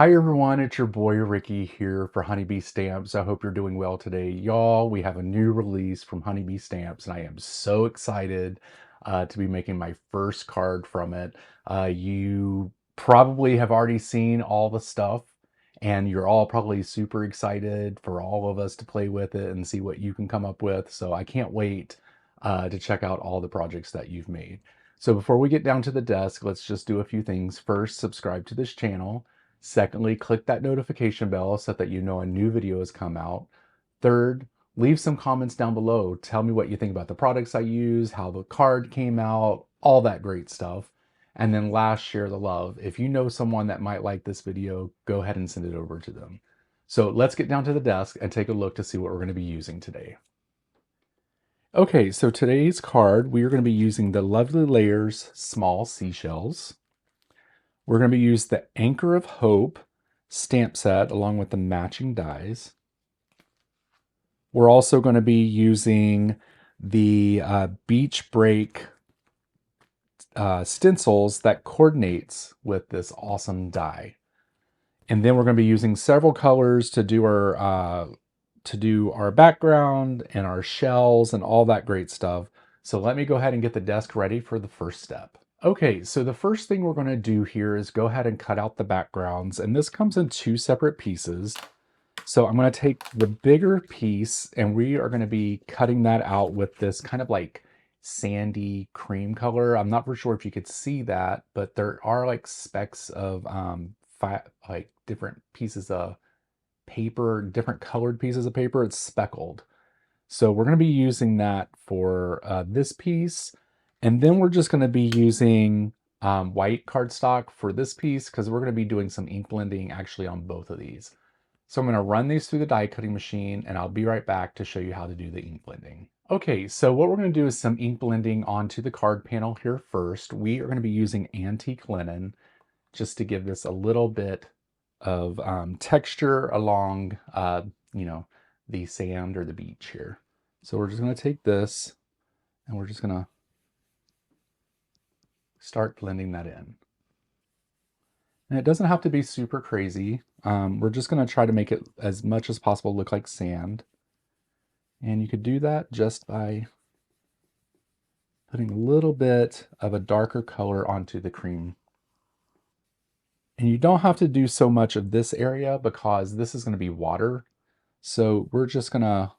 Hi everyone, it's your boy Ricky here for Honeybee Stamps. I hope you're doing well today. Y'all, we have a new release from Honeybee Stamps and I am so excited to be making my first card from it. You probably have already seen all the stuff and you're all probably super excited for all of us to play with it and see what you can come up with. So I can't wait to check out all the projects that you've made. So before we get down to the desk, let's just do a few things. First, subscribe to this channel. Secondly, click that notification bell so that you know a new video has come out. Third, leave some comments down below. Tell me what you think about the products I use, how the card came out, all that great stuff. And then last, share the love. If you know someone that might like this video, go ahead and send it over to them. So let's get down to the desk and take a look to see what we're going to be using today. Okay, so today's card, we are going to be using the Lovely Layers Small Seashells. We're going to use the Anchor of Hope stamp set along with the matching dies. We're also going to be using the Beach Break stencils that coordinates with this awesome die. And then we're going to be using several colors to do our background and our shells and all that great stuff. So let me go ahead and get the desk ready for the first step. Okay, so the first thing we're going to do here is go ahead and cut out the backgrounds, and this comes in two separate pieces. So I'm going to take the bigger piece and we are going to be cutting that out with this kind of like sandy cream color. I'm not for sure if you could see that, but there are like specks of like different pieces of paper, different colored pieces of paper. It's speckled. So we're going to be using that for this piece. And then we're just going to be using white cardstock for this piece because we're going to be doing some ink blending actually on both of these. So I'm going to run these through the die cutting machine and I'll be right back to show you how to do the ink blending. Okay, so what we're going to do is some ink blending onto the card panel here first. We are going to be using antique linen just to give this a little bit of texture along, the sand or the beach here. So we're just going to take this and we're just going to start blending that in. And it doesn't have to be super crazy. We're just going to try to make it as much as possible look like sand. And you could do that just by putting a little bit of a darker color onto the cream. And you don't have to do so much of this area because this is going to be water. So we're just going to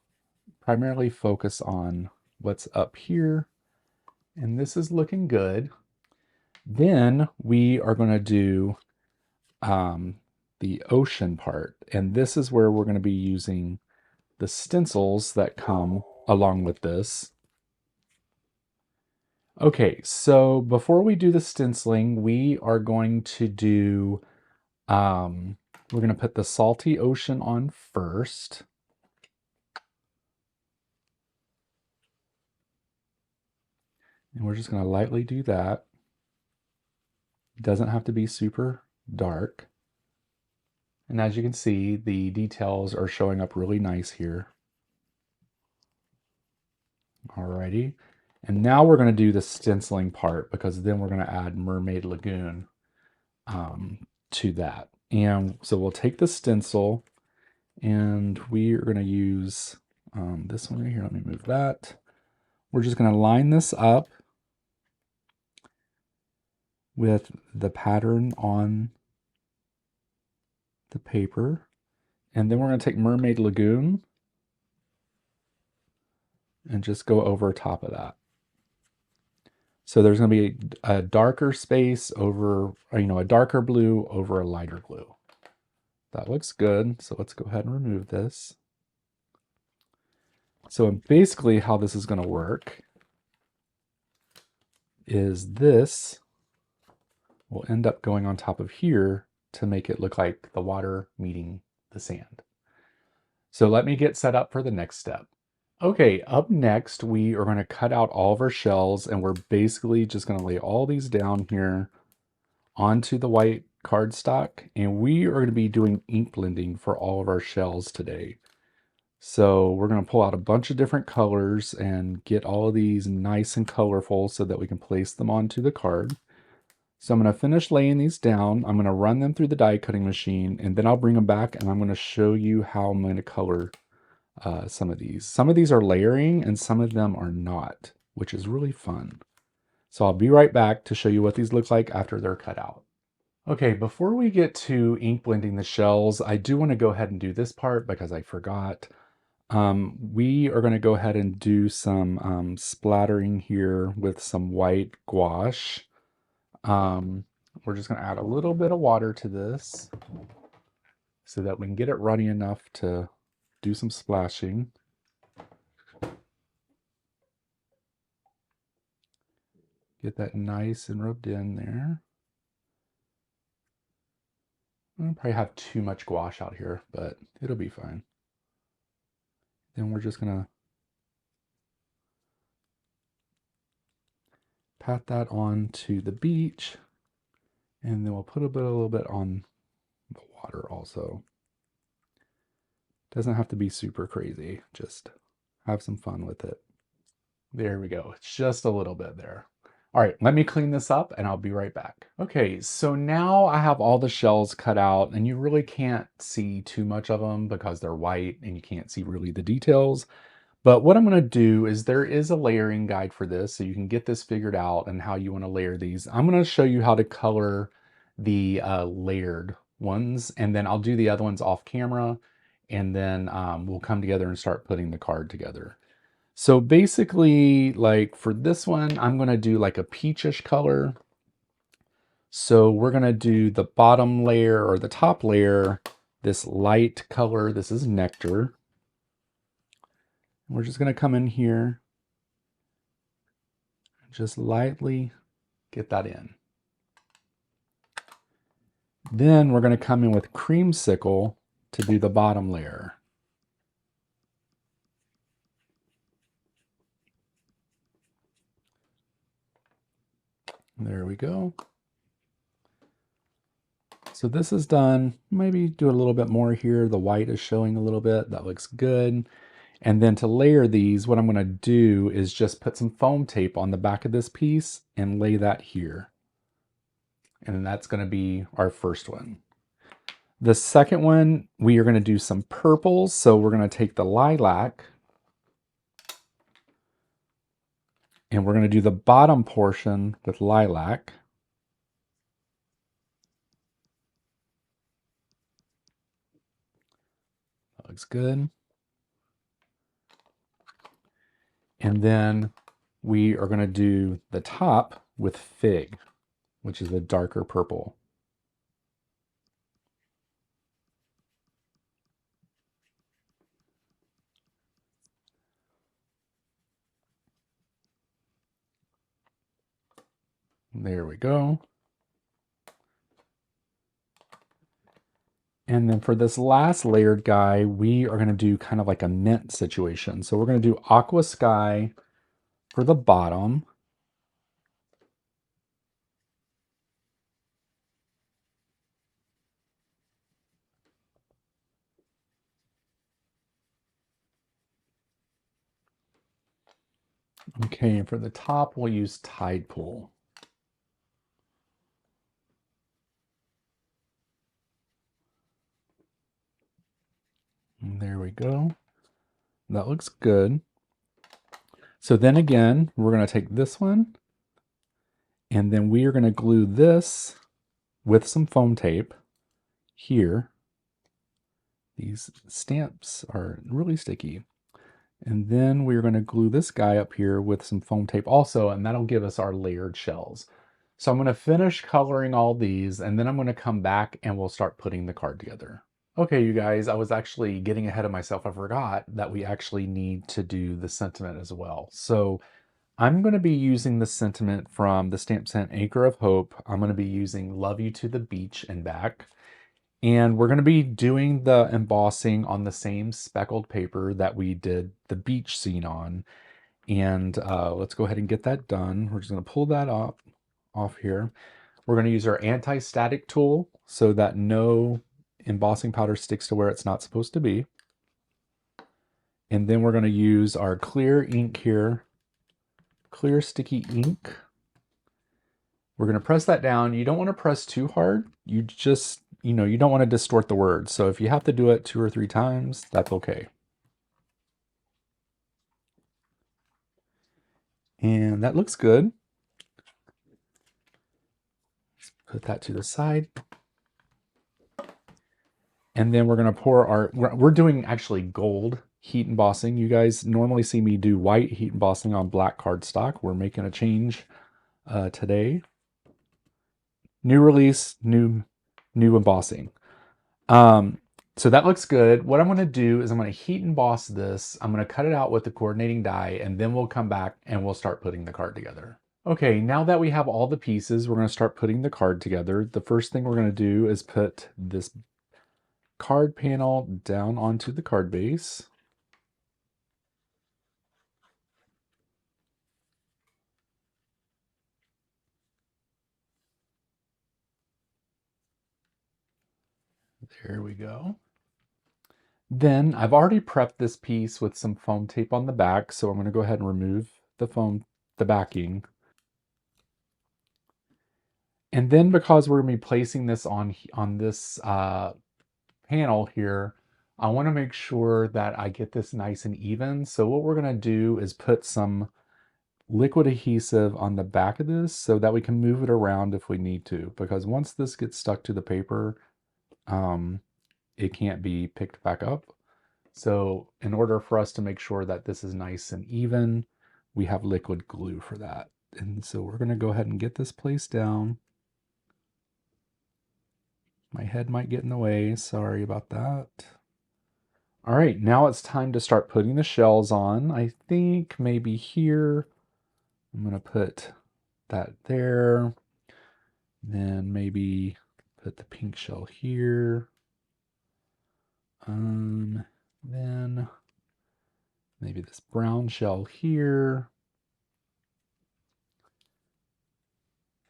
primarily focus on what's up here. And this is looking good. Then we are going to do the ocean part. And this is where we're going to be using the stencils that come along with this. Okay, so before we do the stenciling, we are going to do, we're going to put the salty ocean on first. And we're just going to lightly do that. It doesn't have to be super dark. And as you can see, the details are showing up really nice here. Alrighty. And now we're going to do the stenciling part because then we're going to add Mermaid Lagoon to that. And so we'll take the stencil and we are going to use this one right here. Let me move that. We're just going to line this up with the pattern on the paper. And then we're going to take Mermaid Lagoon and just go over top of that. So there's going to be a darker space over, a darker blue over a lighter blue. That looks good. So let's go ahead and remove this. So basically how this is going to work is this will end up going on top of here to make it look like the water meeting the sand. So let me get set up for the next step. Okay, up next, we are going to cut out all of our shells and we're basically just going to lay all these down here onto the white cardstock. And we are going to be doing ink blending for all of our shells today. So we're going to pull out a bunch of different colors and get all of these nice and colorful so that we can place them onto the card. So I'm going to finish laying these down. I'm going to run them through the die cutting machine, and then I'll bring them back and I'm going to show you how I'm going to color some of these. Some of these are layering and some of them are not, which is really fun. So I'll be right back to show you what these look like after they're cut out. Okay, before we get to ink blending the shells, I do want to go ahead and do this part because I forgot. We are going to go ahead and do some splattering here with some white gouache. We're just going to add a little bit of water to this so that we can get it runny enough to do some splashing. Get that nice and rubbed in there. I'll probably have too much gouache out here, but it'll be fine. Then we're just going to pat that on to the beach, and then we'll put a little bit on the water also. Doesn't have to be super crazy, just have some fun with it. There we go, it's just a little bit there. All right, let me clean this up and I'll be right back. Okay, so now I have all the shells cut out and you really can't see too much of them because they're white and you can't see really the details. But what I'm going to do is there is a layering guide for this, so you can get this figured out and how you want to layer these. I'm going to show you how to color the layered ones, and then I'll do the other ones off camera, and then we'll come together and start putting the card together. So basically, like for this one, I'm going to do like a peachish color. So we're going to do the bottom layer or the top layer, this light color. This is nectar. We're just going to come in here and just lightly get that in. Then we're going to come in with creamsicle to do the bottom layer. There we go. So this is done. Maybe do a little bit more here. The white is showing a little bit. That looks good. And then to layer these, what I'm going to do is just put some foam tape on the back of this piece and lay that here. And then that's going to be our first one. The second one, we are going to do some purples. So we're going to take the lilac and we're going to do the bottom portion with lilac. That looks good. And then we are going to do the top with fig, which is a darker purple. There we go. And then for this last layered guy, we are going to do kind of like a mint situation. So we're going to do aqua sky for the bottom. Okay, and for the top, we'll use tide pool. And there we go. That looks good. So then again, we're going to take this one and then we are going to glue this with some foam tape here. These stamps are really sticky. And then we're going to glue this guy up here with some foam tape also, and that'll give us our layered shells. So I'm going to finish coloring all these, and then I'm going to come back and we'll start putting the card together. Okay, you guys, I was actually getting ahead of myself. I forgot that we actually need to do the sentiment as well. So I'm going to be using the sentiment from the stamp set Anchor of Hope. I'm going to be using Love You to the Beach and Back. And we're going to be doing the embossing on the same speckled paper that we did the beach scene on. And let's go ahead and get that done. We're just going to pull that off here. We're going to use our anti-static tool so that no embossing powder sticks to where it's not supposed to be. And then we're going to use our clear ink here, clear sticky ink. We're going to press that down. You don't want to press too hard. You just, you don't want to distort the words. So if you have to do it 2 or 3 times, that's okay. And that looks good. Put that to the side. And then we're going to pour we're doing actually gold heat embossing. You guys normally see me do white heat embossing on black cardstock. We're making a change today. New release, new embossing. So that looks good. What I'm going to do is I'm going to heat emboss this. I'm going to cut it out with the coordinating die, and then we'll come back and we'll start putting the card together. Okay, now that we have all the pieces, we're going to start putting the card together. The first thing we're going to do is put this card panel down onto the card base. There we go. Then I've already prepped this piece with some foam tape on the back, so I'm going to go ahead and remove the backing. And then because we're going to be placing this on this panel here, I want to make sure that I get this nice and even. So what we're going to do is put some liquid adhesive on the back of this so that we can move it around if we need to, because once this gets stuck to the paper, it can't be picked back up. So in order for us to make sure that this is nice and even, we have liquid glue for that. And so we're going to go ahead and get this placed down. My head might get in the way. Sorry about that. All right, now it's time to start putting the shells on. I think maybe here, I'm going to put that there. Then maybe put the pink shell here. Then maybe this brown shell here.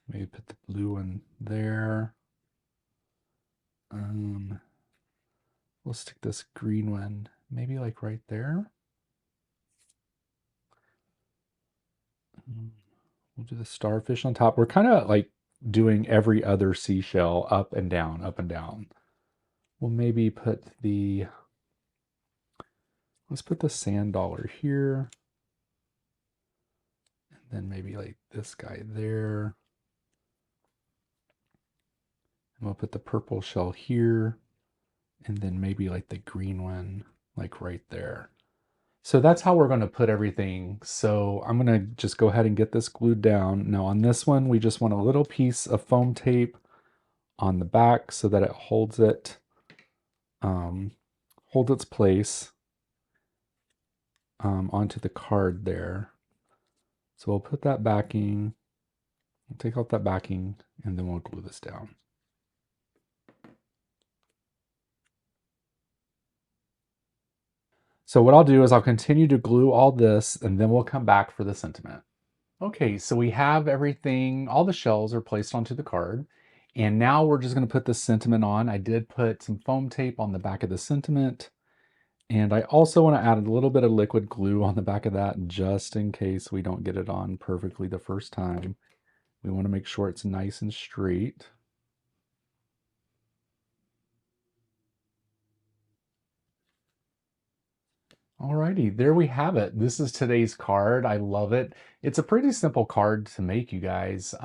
Maybe put the blue one there. We'll stick this green one maybe like right there. We'll do the starfish on top. We're kind of like doing every other seashell up and down, up and down. We'll maybe put let's put the sand dollar here. And then maybe like this guy there. And we'll put the purple shell here. And then maybe like the green one, like right there. So that's how we're going to put everything. So I'm going to just go ahead and get this glued down. Now on this one, we just want a little piece of foam tape on the back so that it holds its place onto the card there. So we'll put that backing, we'll take out that backing, and then we'll glue this down. So what I'll do is I'll continue to glue all this, and then we'll come back for the sentiment. Okay, so we have everything, all the shells are placed onto the card, and now we're just going to put the sentiment on. I did put some foam tape on the back of the sentiment, and I also want to add a little bit of liquid glue on the back of that just in case we don't get it on perfectly the first time. We want to make sure it's nice and straight. Alrighty, there we have it. This is today's card. I love it. It's a pretty simple card to make, you guys.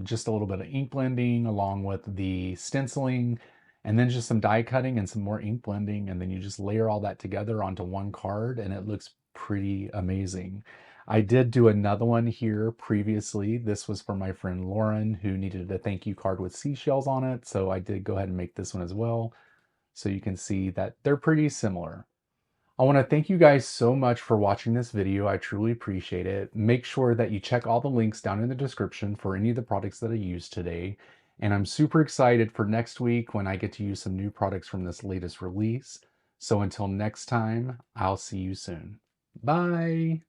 Just a little bit of ink blending along with the stenciling, and then just some die cutting and some more ink blending, and then you just layer all that together onto one card, and it looks pretty amazing. I did do another one here previously. This was for my friend Lauren, who needed a thank you card with seashells on it, so I did go ahead and make this one as well. So you can see that they're pretty similar. I want to thank you guys so much for watching this video. I truly appreciate it. Make sure that you check all the links down in the description for any of the products that I used today. And I'm super excited for next week when I get to use some new products from this latest release. So until next time, I'll see you soon. Bye.